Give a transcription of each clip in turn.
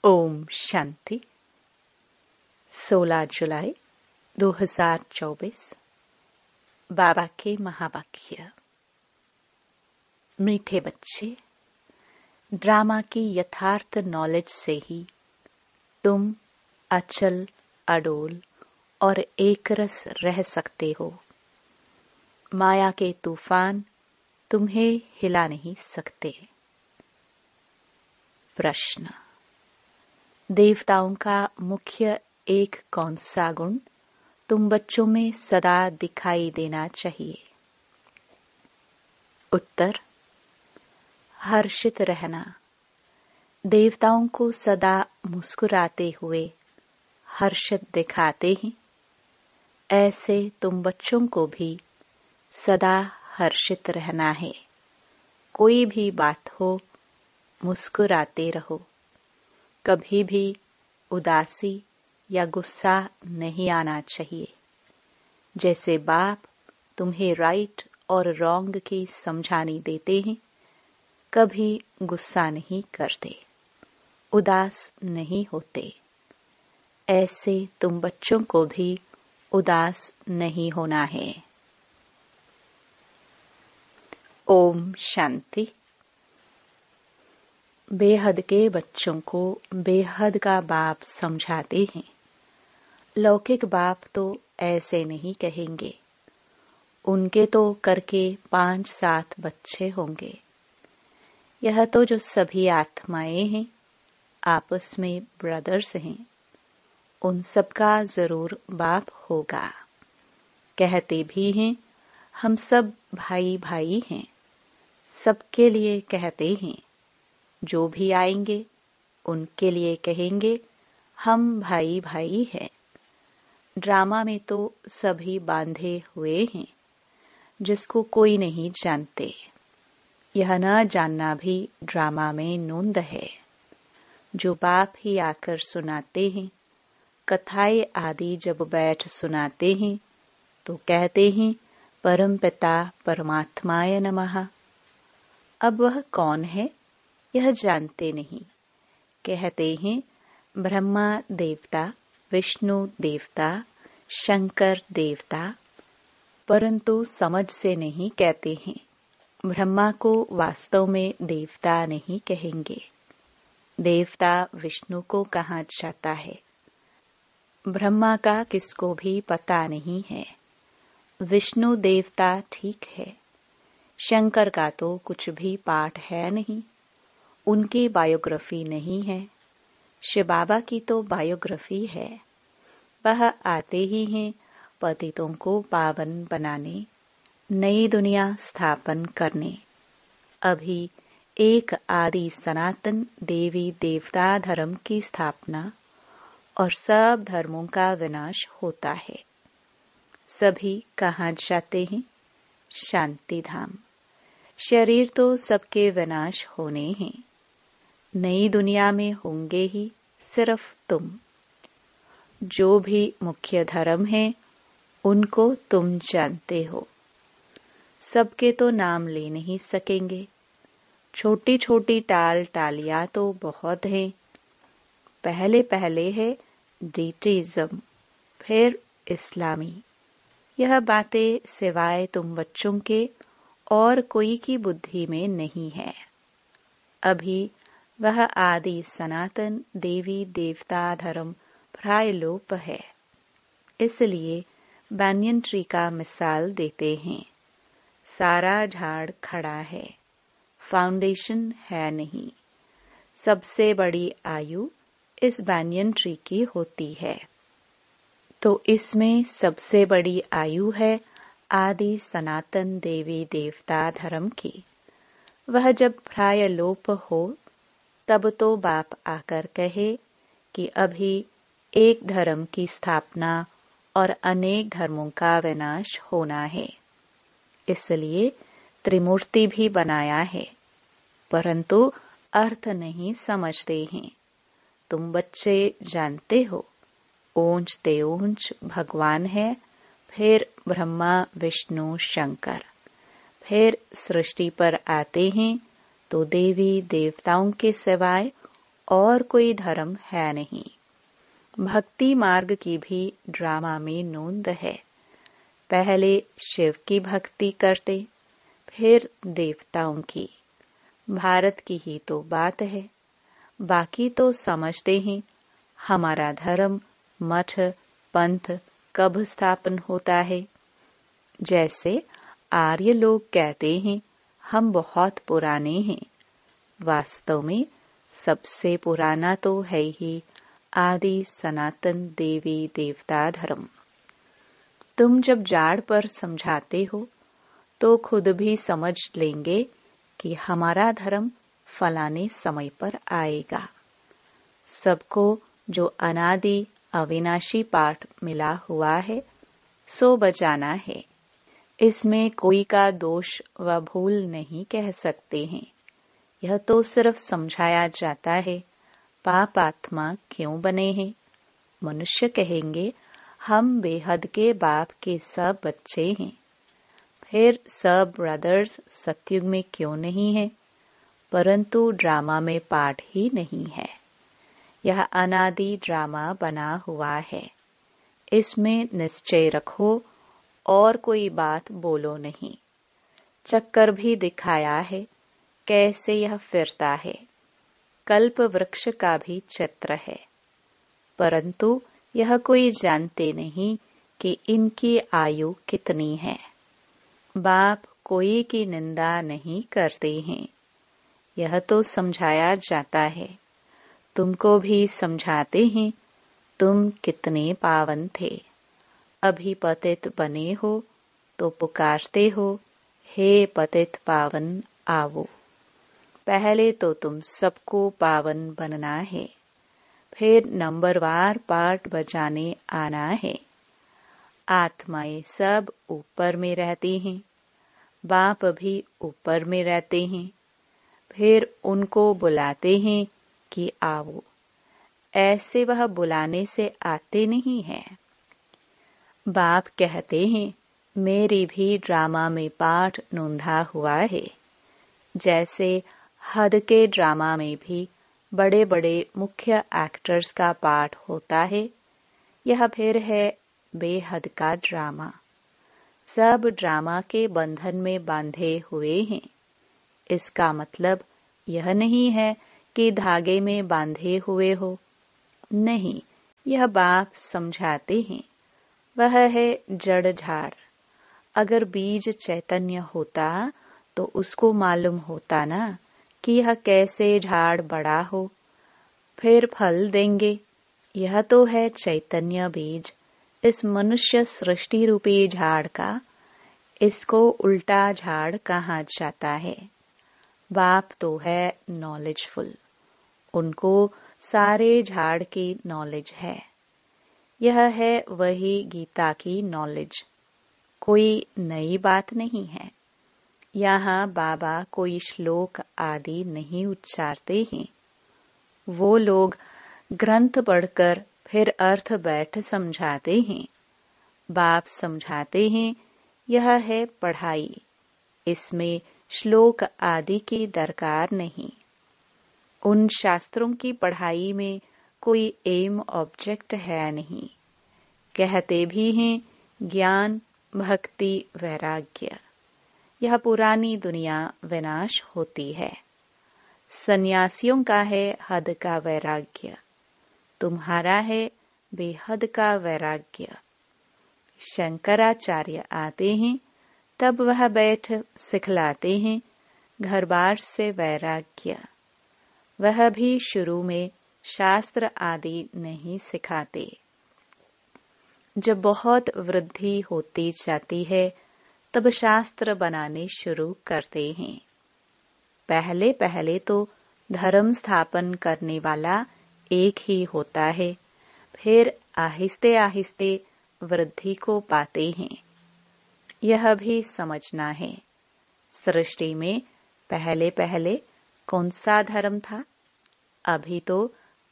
ओम शांति। 16 जुलाई 2024। बाबा के महावाक्य। मीठे बच्चे, ड्रामा की यथार्थ नॉलेज से ही तुम अचल, अडोल और एकरस रह सकते हो। माया के तूफान तुम्हें हिला नहीं सकते। प्रश्न: देवताओं का मुख्य एक कौन सा गुण तुम बच्चों में सदा दिखाई देना चाहिए? उत्तर: हर्षित रहना। देवताओं को सदा मुस्कुराते हुए हर्षित दिखाते हैं, ऐसे तुम बच्चों को भी सदा हर्षित रहना है। कोई भी बात हो, मुस्कुराते रहो। कभी भी उदासी या गुस्सा नहीं आना चाहिए। जैसे बाप तुम्हें राइट और रॉन्ग की समझानी देते हैं, कभी गुस्सा नहीं करते, उदास नहीं होते। ऐसे तुम बच्चों को भी उदास नहीं होना है। ओम शांति। बेहद के बच्चों को बेहद का बाप समझाते हैं। लौकिक बाप तो ऐसे नहीं कहेंगे। उनके तो करके 5-7 बच्चे होंगे। यह तो जो सभी आत्माएं हैं, आपस में ब्रदर्स हैं, उन सबका जरूर बाप होगा। कहते भी हैं हम सब भाई भाई हैं। सबके लिए कहते हैं, जो भी आएंगे उनके लिए कहेंगे हम भाई भाई हैं। ड्रामा में तो सभी बांधे हुए हैं, जिसको कोई नहीं जानते। यह न जानना भी ड्रामा में नोंद है। जो बाप ही आकर सुनाते हैं, कथाएं आदि जब बैठ सुनाते हैं, तो कहते हैं परम पिता परमात्माय नमः। अब वह कौन है यह जानते नहीं। कहते हैं ब्रह्मा देवता, विष्णु देवता, शंकर देवता, परंतु समझ से नहीं कहते हैं। ब्रह्मा को वास्तव में देवता नहीं कहेंगे। देवता विष्णु को कहा जाता है। ब्रह्मा का किसको भी पता नहीं है। विष्णु देवता ठीक है। शंकर का तो कुछ भी पाठ है नहीं। उनकी बायोग्राफी नहीं है। शिव बाबा की तो बायोग्राफी है। वह आते ही हैं पतितों को पावन बनाने, नई दुनिया स्थापन करने। अभी एक आदि सनातन देवी देवता धर्म की स्थापना और सब धर्मों का विनाश होता है। सभी कहाँ जाते हैं? शांति धाम। शरीर तो सबके विनाश होने हैं। नई दुनिया में होंगे ही सिर्फ तुम। जो भी मुख्य धर्म है उनको तुम जानते हो। सबके तो नाम ले नहीं सकेंगे। छोटी छोटी टालियां तो बहुत हैं। पहले पहले है डीटीज्म, फिर इस्लामी। यह बातें सिवाय तुम बच्चों के और कोई की बुद्धि में नहीं है। अभी वह आदि सनातन देवी देवता धर्म प्राय लोप है। इसलिए बैनियन ट्री का मिसाल देते हैं। सारा झाड़ खड़ा है, फाउंडेशन है नहीं। सबसे बड़ी आयु इस बैनियन ट्री की होती है। तो इसमें सबसे बड़ी आयु है आदि सनातन देवी देवता धर्म की। वह जब प्राय लोप हो, तब तो बाप आकर कहे कि अभी एक धर्म की स्थापना और अनेक धर्मों का विनाश होना है। इसलिए त्रिमूर्ति भी बनाया है, परंतु अर्थ नहीं समझते हैं। तुम बच्चे जानते हो, ऊंच ते ऊंच भगवान है, फिर ब्रह्मा विष्णु शंकर। फिर सृष्टि पर आते हैं तो देवी देवताओं के सिवाय और कोई धर्म है नहीं। भक्ति मार्ग की भी ड्रामा में नोंद है। पहले शिव की भक्ति करते, फिर देवताओं की। भारत की ही तो बात है। बाकी तो समझते हैं हमारा धर्म, मठ, पंथ कब स्थापन होता है। जैसे आर्य लोग कहते हैं हम बहुत पुराने हैं। वास्तव में सबसे पुराना तो है ही आदि सनातन देवी देवता धर्म। तुम जब जाड़ पर समझाते हो तो खुद भी समझ लेंगे कि हमारा धर्म फलाने समय पर आएगा। सबको जो अनादि अविनाशी पाठ मिला हुआ है सो बचाना है। इसमें कोई का दोष व भूल नहीं कह सकते हैं। यह तो सिर्फ समझाया जाता है पाप आत्मा क्यों बने हैं। मनुष्य कहेंगे हम बेहद के बाप के सब बच्चे हैं। फिर सब ब्रदर्स सतयुग में क्यों नहीं है? परंतु ड्रामा में पाठ ही नहीं है। यह अनादि ड्रामा बना हुआ है। इसमें निश्चय रखो और कोई बात बोलो नहीं। चक्कर भी दिखाया है कैसे यह फिरता है। कल्प वृक्ष का भी चित्र है, परंतु यह कोई जानते नहीं कि इनकी आयु कितनी है। बाप कोई की निंदा नहीं करते हैं। यह तो समझाया जाता है। तुमको भी समझाते हैं तुम कितने पावन थे। अभी पतित बने हो तो पुकारते हो हे पतित पावन आवो। पहले तो तुम सबको पावन बनना है, फिर नंबरवार पाठ बजाने आना है। आत्माएं सब ऊपर में रहती हैं, बाप भी ऊपर में रहते हैं। फिर उनको बुलाते हैं कि आओ। ऐसे वह बुलाने से आते नहीं हैं। बाप कहते हैं मेरी भी ड्रामा में पाठ नोंधा हुआ है। जैसे हद के ड्रामा में भी बड़े बड़े मुख्य एक्टर्स का पाठ होता है, यह फिर है बेहद का ड्रामा। सब ड्रामा के बंधन में बांधे हुए हैं। इसका मतलब यह नहीं है कि धागे में बांधे हुए हो। नहीं, यह बाप समझाते हैं। वह है जड़ झाड़। अगर बीज चैतन्य होता तो उसको मालूम होता ना कि यह कैसे झाड़ बड़ा हो, फिर फल देंगे। यह तो है चैतन्य बीज इस मनुष्य सृष्टि रूपी झाड़ का। इसको उल्टा झाड़ कहा जाता है। बाप तो है नॉलेजफुल। उनको सारे झाड़ की नॉलेज है। यह है वही गीता की नॉलेज। कोई नई बात नहीं है। यहाँ बाबा कोई श्लोक आदि नहीं उच्चारते हैं। वो लोग ग्रंथ पढ़कर फिर अर्थ बैठ समझाते हैं। बाप समझाते हैं यह है पढ़ाई। इसमें श्लोक आदि की दरकार नहीं। उन शास्त्रों की पढ़ाई में कोई एम ऑब्जेक्ट है नहीं। कहते भी हैं ज्ञान, भक्ति, वैराग्य। यह पुरानी दुनिया विनाश होती है। सन्यासियों का है हद का वैराग्य, तुम्हारा है बेहद का वैराग्य। शंकराचार्य आते हैं तब वह बैठ सिखलाते हैं घर बार से वैराग्य। वह भी शुरू में शास्त्र आदि नहीं सिखाते। जब बहुत वृद्धि होती जाती है तब शास्त्र बनाने शुरू करते हैं। पहले पहले तो धर्म स्थापन करने वाला एक ही होता है, फिर आहिस्ते आहिस्ते वृद्धि को पाते हैं। यह भी समझना है सृष्टि में पहले पहले कौन सा धर्म था। अभी तो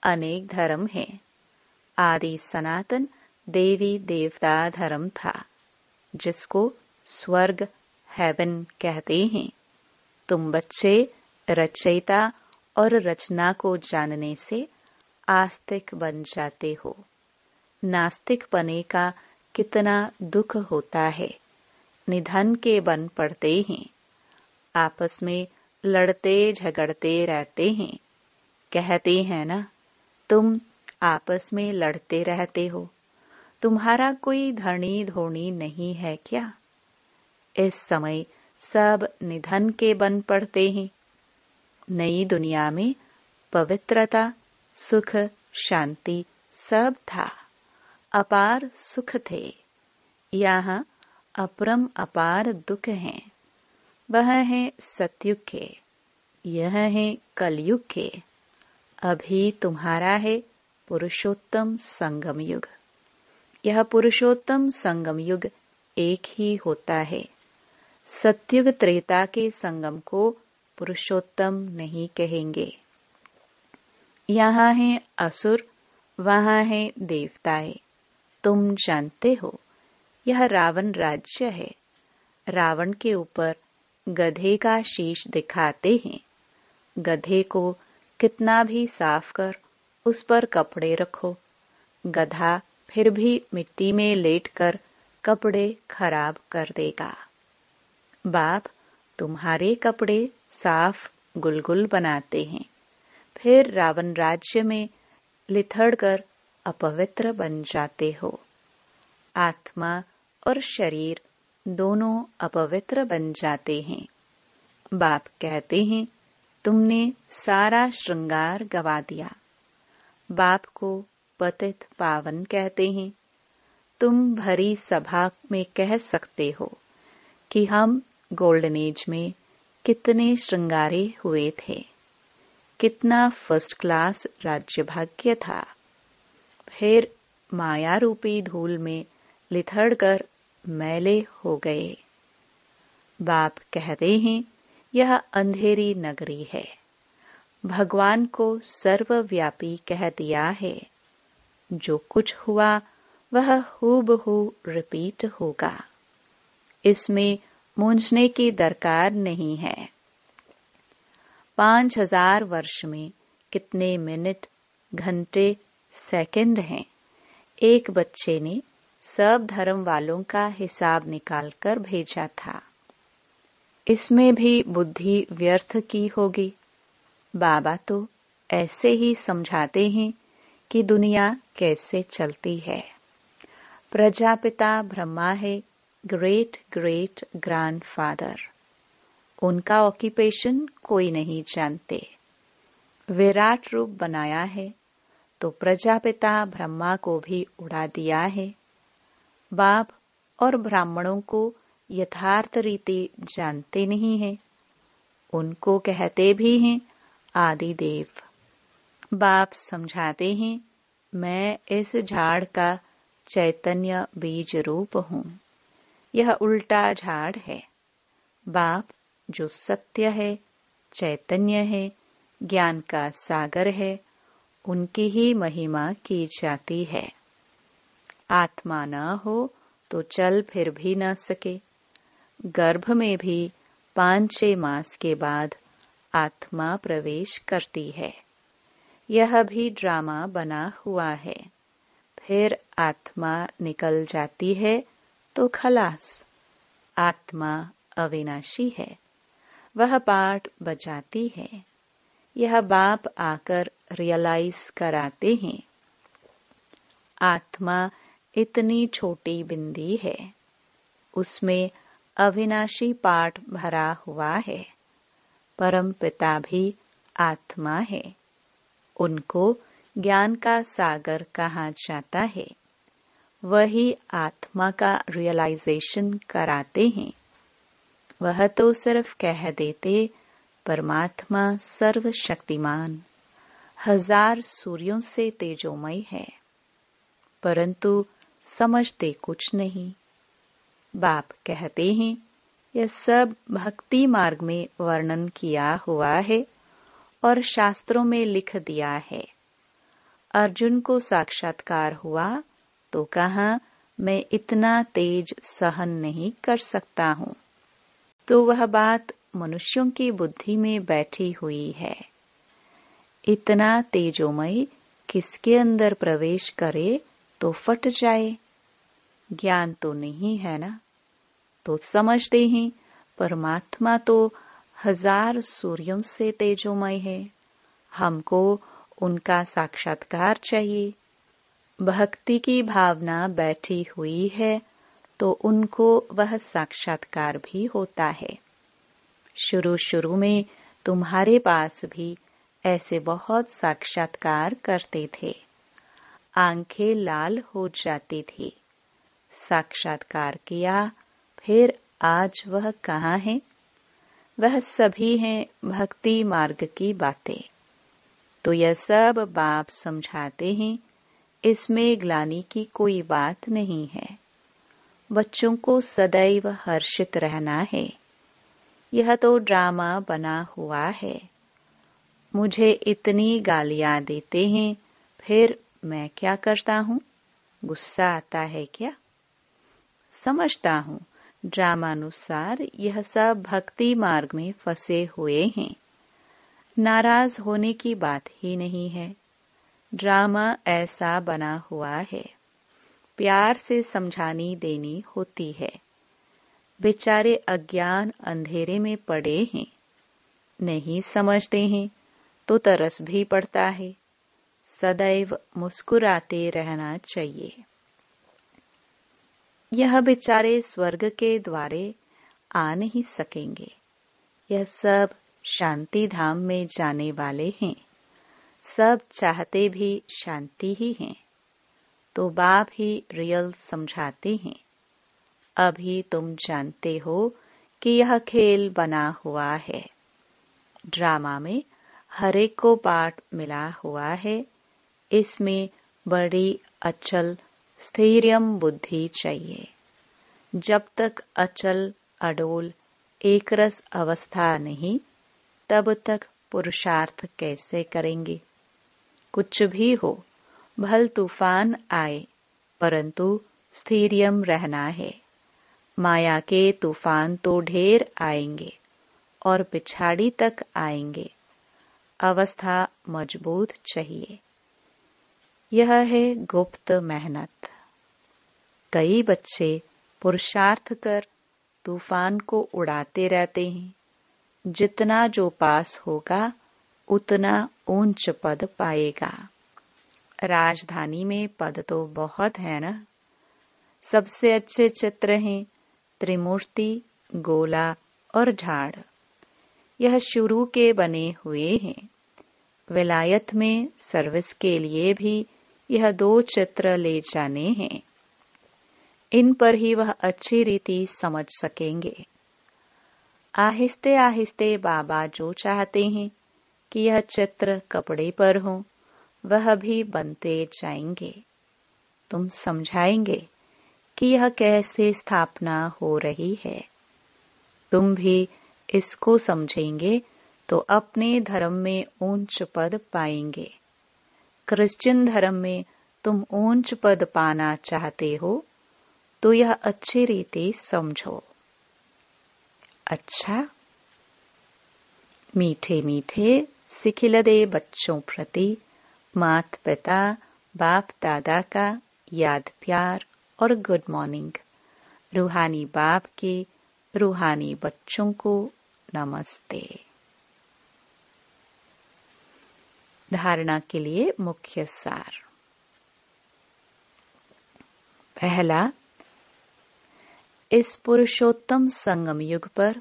अनेक धर्म हैं। आदि सनातन देवी देवता धर्म था, जिसको स्वर्ग हेवन कहते हैं। तुम बच्चे रचयिता और रचना को जानने से आस्तिक बन जाते हो। नास्तिक बने का कितना दुख होता है। निधन के बन पड़ते हैं, आपस में लड़ते झगड़ते रहते हैं। कहते हैं ना, तुम आपस में लड़ते रहते हो, तुम्हारा कोई धनी धोनी नहीं है क्या? इस समय सब निधन के बन पड़ते हैं। नई दुनिया में पवित्रता, सुख, शांति सब था। अपार सुख थे। यहाँ अपरम अपार दुख हैं। वह है सतयुग के, यह है कलयुग के। अभी तुम्हारा है पुरुषोत्तम संगम युग। यह पुरुषोत्तम संगम युग एक ही होता है। सतयुग त्रेता के संगम को पुरुषोत्तम नहीं कहेंगे। यहाँ है असुर, वहाँ है देवताएं। तुम जानते हो, यह रावण राज्य है। रावण के ऊपर गधे का शीश दिखाते हैं। गधे को कितना भी साफ कर उस पर कपड़े रखो, गधा फिर भी मिट्टी में लेटकर कपड़े खराब कर देगा। बाप तुम्हारे कपड़े साफ गुलगुल बनाते हैं, फिर रावण राज्य में लिथड़कर अपवित्र बन जाते हो। आत्मा और शरीर दोनों अपवित्र बन जाते हैं। बाप कहते हैं, तुमने सारा श्रृंगार गवा दिया। बाप को पतित पावन कहते हैं। तुम भरी सभा में कह सकते हो कि हम गोल्डन एज में कितने श्रृंगारे हुए थे, कितना फर्स्ट क्लास राज्य भाग्य था। फिर माया रूपी धूल में लिथड़कर मैले हो गए। बाप कहते हैं, यह अंधेरी नगरी है। भगवान को सर्वव्यापी कह दिया है। जो कुछ हुआ वह हूबहू रिपीट होगा। इसमें मूंझने की दरकार नहीं है। 5000 वर्ष में कितने मिनट, घंटे, सेकंड हैं। एक बच्चे ने सब धर्म वालों का हिसाब निकालकर भेजा था। इसमें भी बुद्धि व्यर्थ की होगी। बाबा तो ऐसे ही समझाते हैं कि दुनिया कैसे चलती है। प्रजापिता ब्रह्मा है ग्रेट ग्रेट ग्रैंडफादर। उनका ऑक्यूपेशन कोई नहीं जानते। विराट रूप बनाया है तो प्रजापिता ब्रह्मा को भी उड़ा दिया है। बाप और ब्राह्मणों को यथार्थ रीति जानते नहीं हैं। उनको कहते भी हैं आदि देव। बाप समझाते हैं, मैं इस झाड़ का चैतन्य बीज रूप हूँ। यह उल्टा झाड़ है। बाप जो सत्य है, चैतन्य है, ज्ञान का सागर है, उनकी ही महिमा की जाती है। आत्मा न हो तो चल फिर भी न सके। गर्भ में भी 5-6 मास के बाद आत्मा प्रवेश करती है। यह भी ड्रामा बना हुआ है। फिर आत्मा निकल जाती है तो खलास। आत्मा अविनाशी है, वह पाठ बजाती है। यह बाप आकर रियलाइज कराते हैं। आत्मा इतनी छोटी बिंदी है, उसमें अविनाशी पाठ भरा हुआ है। परम पिता भी आत्मा है। उनको ज्ञान का सागर कहा जाता है। वही आत्मा का रियलाइजेशन कराते हैं। वह तो सिर्फ कह देते, परमात्मा सर्वशक्तिमान 1000 सूर्यों से तेजोमय है, परंतु समझते कुछ नहीं। बाप कहते हैं, यह सब भक्ति मार्ग में वर्णन किया हुआ है और शास्त्रों में लिख दिया है। अर्जुन को साक्षात्कार हुआ तो कहा, मैं इतना तेज सहन नहीं कर सकता हूँ। तो वह बात मनुष्यों की बुद्धि में बैठी हुई है। इतना तेजोमय किसके अंदर प्रवेश करे तो फट जाए। ज्ञान तो नहीं है ना, तो समझते हैं परमात्मा तो 1000 सूर्यों से तेजोमय है, हमको उनका साक्षात्कार चाहिए। भक्ति की भावना बैठी हुई है तो उनको वह साक्षात्कार भी होता है। शुरू शुरू में तुम्हारे पास भी ऐसे बहुत साक्षात्कार करते थे, आंखें लाल हो जाती थी। साक्षात्कार किया, फिर आज वह कहाँ है? वह सभी हैं भक्ति मार्ग की बातें। तो यह सब बाप समझाते हैं, इसमें ग्लानि की कोई बात नहीं है। बच्चों को सदैव हर्षित रहना है। यह तो ड्रामा बना हुआ है। मुझे इतनी गालियां देते हैं, फिर मैं क्या करता हूँ? गुस्सा आता है क्या? समझता हूँ ड्रामानुसार यह सब भक्ति मार्ग में फंसे हुए हैं। नाराज होने की बात ही नहीं है। ड्रामा ऐसा बना हुआ है, प्यार से समझानी देनी होती है। बेचारे अज्ञान अंधेरे में पड़े हैं, नहीं समझते हैं तो तरस भी पड़ता है। सदैव मुस्कुराते रहना चाहिए। यह बेचारे स्वर्ग के द्वारे आ नहीं सकेंगे। यह सब शांति धाम में जाने वाले हैं। सब चाहते भी शांति ही हैं। तो बाप ही रियल समझाते हैं। अभी तुम जानते हो कि यह खेल बना हुआ है। ड्रामा में हर एक को पार्ट मिला हुआ है। इसमें बड़ी अचल स्थिरम बुद्धि चाहिए। जब तक अचल अडोल एकरस अवस्था नहीं, तब तक पुरुषार्थ कैसे करेंगे? कुछ भी हो, भल तूफान आए, परंतु स्थिरम रहना है। माया के तूफान तो ढेर आएंगे और पिछाड़ी तक आएंगे। अवस्था मजबूत चाहिए। यह है गुप्त मेहनत। कई बच्चे पुरुषार्थ कर तूफान को उड़ाते रहते हैं। जितना जो पास होगा उतना ऊंच पद पाएगा। राजधानी में पद तो बहुत है ना। सबसे अच्छे चित्र हैं त्रिमूर्ति, गोला और झाड़। यह शुरू के बने हुए हैं। विलायत में सर्विस के लिए भी यह 2 चित्र ले जाने हैं। इन पर ही वह अच्छी रीति समझ सकेंगे। आहिस्ते आहिस्ते बाबा जो चाहते हैं कि यह चित्र कपड़े पर हो, वह भी बनते जाएंगे। तुम समझाएंगे कि यह कैसे स्थापना हो रही है। तुम भी इसको समझेंगे तो अपने धर्म में ऊंच पद पाएंगे। क्रिश्चियन धर्म में तुम ऊंच पद पाना चाहते हो तो यह अच्छी रीति समझो। अच्छा, मीठे मीठे सिखिलदे बच्चों प्रति माता पिता बाप दादा का याद प्यार और गुड मॉर्निंग। रूहानी बाप के रूहानी बच्चों को नमस्ते। धारणा के लिए मुख्य सार। पहला, इस पुरुषोत्तम संगम युग पर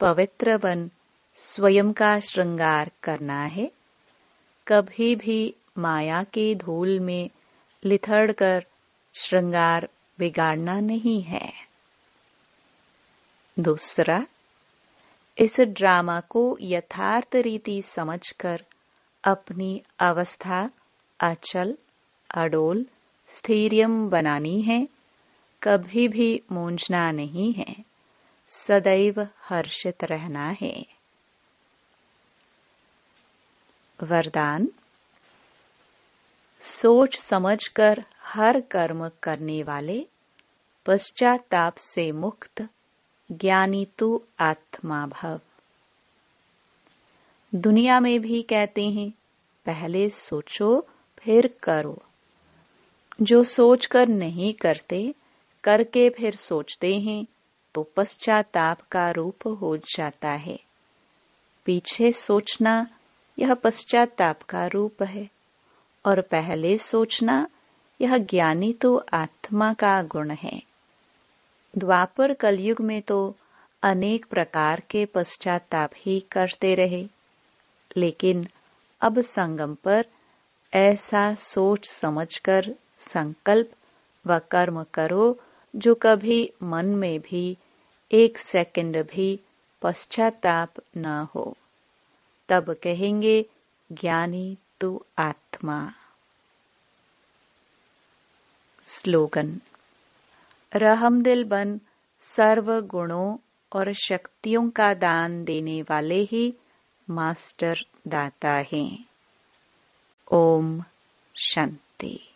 पवित्र बन स्वयं का श्रृंगार करना है। कभी भी माया के धूल में लिथड़ कर श्रृंगार बिगाड़ना नहीं है। दूसरा, इस ड्रामा को यथार्थ रीति समझकर अपनी अवस्था अचल अडोल स्थिरम बनानी है। कभी भी मूंझना नहीं है। सदैव हर्षित रहना है। वरदान, सोच समझकर हर कर्म करने वाले पश्चाताप से मुक्त ज्ञानी तू आत्मा भव। दुनिया में भी कहते हैं पहले सोचो फिर करो। जो सोचकर नहीं करते, करके फिर सोचते हैं तो पश्चाताप का रूप हो जाता है। पीछे सोचना यह पश्चाताप का रूप है, और पहले सोचना यह ज्ञानी तो आत्मा का गुण है। द्वापर कलयुग में तो अनेक प्रकार के पश्चाताप ही करते रहे, लेकिन अब संगम पर ऐसा सोच समझकर संकल्प व कर्म करो जो कभी मन में भी 1 सेकंड भी पश्चाताप न हो। तब कहेंगे ज्ञानी तू आत्मा। स्लोगन। रहमदिल बन सर्व गुणों और शक्तियों का दान देने वाले ही मास्टर दाता हैं। ओम शांति।